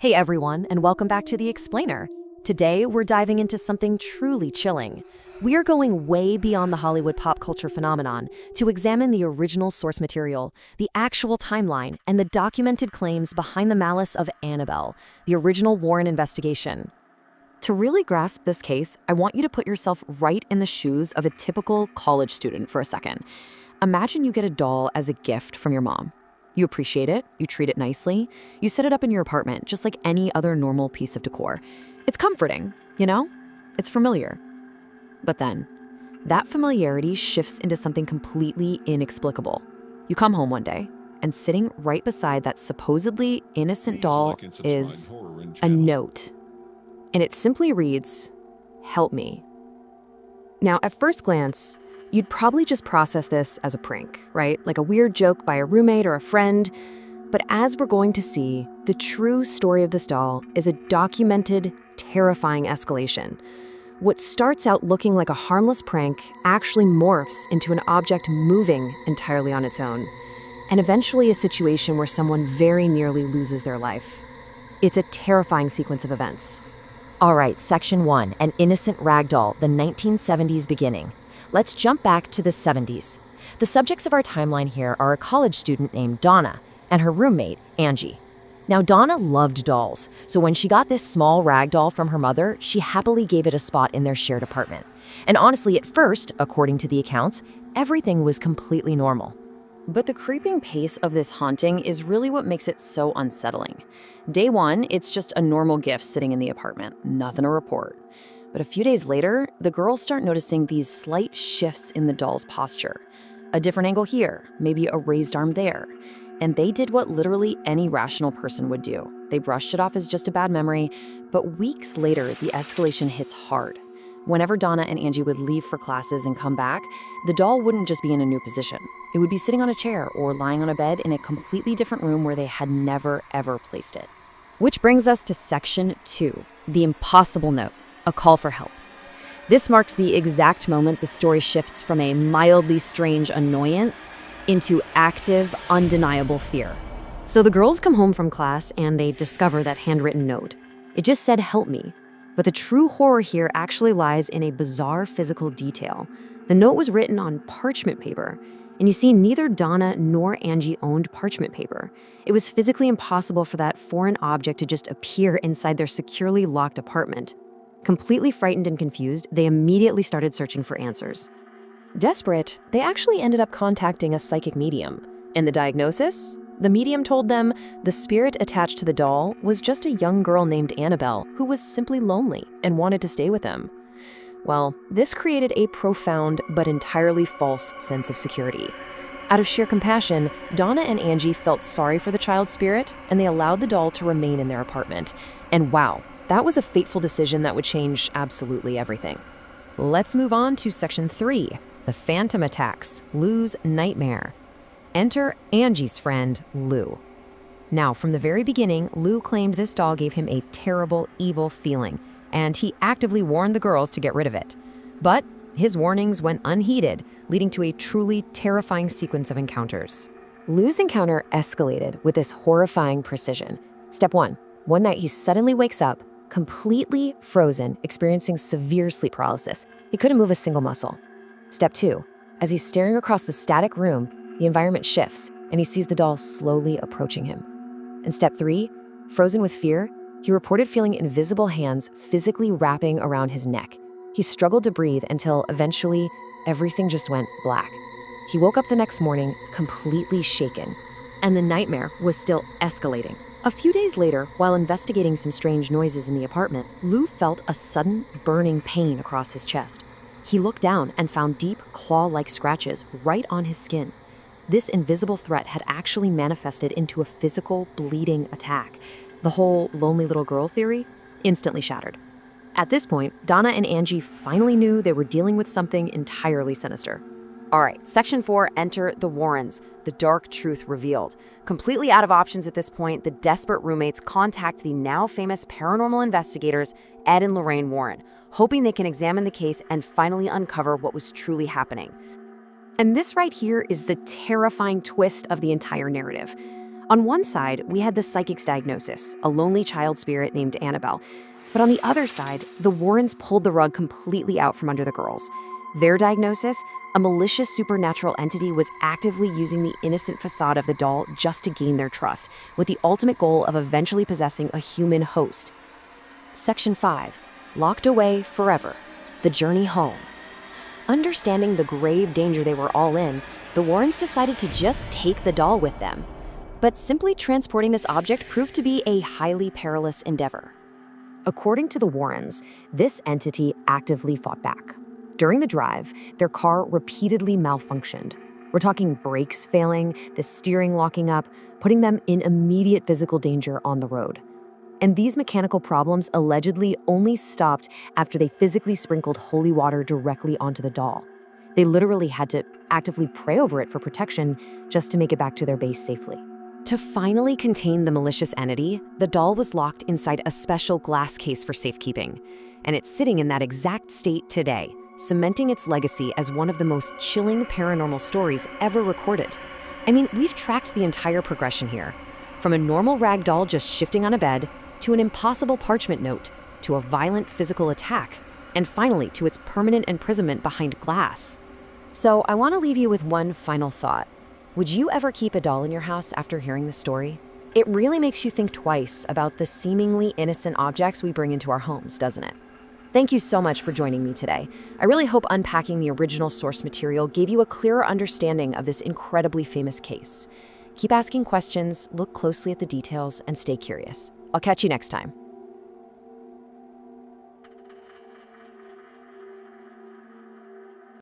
Hey everyone, and welcome back to The Explainer. Today, we're diving into something truly chilling. We are going way beyond the Hollywood pop culture phenomenon to examine the original source material, the actual timeline, and the documented claims behind the malice of Annabelle, the original Warren investigation. To really grasp this case, I want you to put yourself right in the shoes of a typical college student for a second. Imagine you get a doll as a gift from your mom. You appreciate it, you treat it nicely, you set it up in your apartment just like any other normal piece of decor. It's comforting, you know? It's familiar. But then, that familiarity shifts into something completely inexplicable. You come home one day, and sitting right beside that supposedly innocent doll is a note. And it simply reads, "Help me." Now, at first glance, you'd probably just process this as a prank, right? Like a weird joke by a roommate or a friend. But as we're going to see, the true story of this doll is a documented, terrifying escalation. What starts out looking like a harmless prank actually morphs into an object moving entirely on its own, and eventually a situation where someone very nearly loses their life. It's a terrifying sequence of events. All right, Section 1, an innocent ragdoll, the 1970s beginning. Let's jump back to the 70s. The subjects of our timeline here are a college student named Donna and her roommate, Angie. Now, Donna loved dolls, so when she got this small rag doll from her mother, she happily gave it a spot in their shared apartment. And honestly, at first, according to the accounts, everything was completely normal. But the creeping pace of this haunting is really what makes it so unsettling. Day one, it's just a normal gift sitting in the apartment, nothing to report. But a few days later, the girls start noticing these slight shifts in the doll's posture. A different angle here, maybe a raised arm there. And they did what literally any rational person would do. They brushed it off as just a bad memory, but weeks later, the escalation hits hard. Whenever Donna and Angie would leave for classes and come back, the doll wouldn't just be in a new position. It would be sitting on a chair or lying on a bed in a completely different room where they had never, ever placed it. Which brings us to Section 2, the impossible note. A call for help. This marks the exact moment the story shifts from a mildly strange annoyance into active, undeniable fear. So the girls come home from class and they discover that handwritten note. It just said, "Help me." But the true horror here actually lies in a bizarre physical detail. The note was written on parchment paper. And you see, neither Donna nor Angie owned parchment paper. It was physically impossible for that foreign object to just appear inside their securely locked apartment. Completely frightened and confused, they immediately started searching for answers. Desperate, they actually ended up contacting a psychic medium. And the diagnosis? The medium told them the spirit attached to the doll was just a young girl named Annabelle who was simply lonely and wanted to stay with them. Well, this created a profound but entirely false sense of security. Out of sheer compassion, Donna and Angie felt sorry for the child spirit, and they allowed the doll to remain in their apartment. And wow, that was a fateful decision that would change absolutely everything. Let's move on to Section 3, the phantom attacks, Lou's nightmare. Enter Angie's friend, Lou. Now, from the very beginning, Lou claimed this doll gave him a terrible, evil feeling, and he actively warned the girls to get rid of it. But his warnings went unheeded, leading to a truly terrifying sequence of encounters. Lou's encounter escalated with this horrifying precision. Step 1. One night he suddenly wakes up, completely frozen, experiencing severe sleep paralysis. He couldn't move a single muscle. Step 2. As he's staring across the static room, the environment shifts, and he sees the doll slowly approaching him. And Step 3. Frozen with fear, he reported feeling invisible hands physically wrapping around his neck. He struggled to breathe until eventually everything just went black. He woke up the next morning completely shaken, and the nightmare was still escalating. A few days later, while investigating some strange noises in the apartment, Lou felt a sudden burning pain across his chest. He looked down and found deep claw-like scratches right on his skin. This invisible threat had actually manifested into a physical bleeding attack. The whole lonely little girl theory instantly shattered. At this point, Donna and Angie finally knew they were dealing with something entirely sinister. All right, Section 4, enter the Warrens, the dark truth revealed. Completely out of options at this point, the desperate roommates contact the now famous paranormal investigators, Ed and Lorraine Warren, hoping they can examine the case and finally uncover what was truly happening. And this right here is the terrifying twist of the entire narrative. On one side, we had the psychic's diagnosis, a lonely child spirit named Annabelle. But on the other side, the Warrens pulled the rug completely out from under the girls. Their diagnosis, a malicious supernatural entity was actively using the innocent facade of the doll just to gain their trust, with the ultimate goal of eventually possessing a human host. Section 5. Locked away forever. The journey home. Understanding the grave danger they were all in, the Warrens decided to just take the doll with them. But simply transporting this object proved to be a highly perilous endeavor. According to the Warrens, this entity actively fought back. During the drive, their car repeatedly malfunctioned. We're talking brakes failing, the steering locking up, putting them in immediate physical danger on the road. And these mechanical problems allegedly only stopped after they physically sprinkled holy water directly onto the doll. They literally had to actively pray over it for protection just to make it back to their base safely. To finally contain the malicious entity, the doll was locked inside a special glass case for safekeeping. And it's sitting in that exact state today, cementing its legacy as one of the most chilling paranormal stories ever recorded. I mean, we've tracked the entire progression here, from a normal rag doll just shifting on a bed, to an impossible parchment note, to a violent physical attack, and finally to its permanent imprisonment behind glass. So I want to leave you with one final thought. Would you ever keep a doll in your house after hearing the story? It really makes you think twice about the seemingly innocent objects we bring into our homes, doesn't it? Thank you so much for joining me today. I really hope unpacking the original source material gave you a clearer understanding of this incredibly famous case. Keep asking questions, look closely at the details, and stay curious. I'll catch you next time.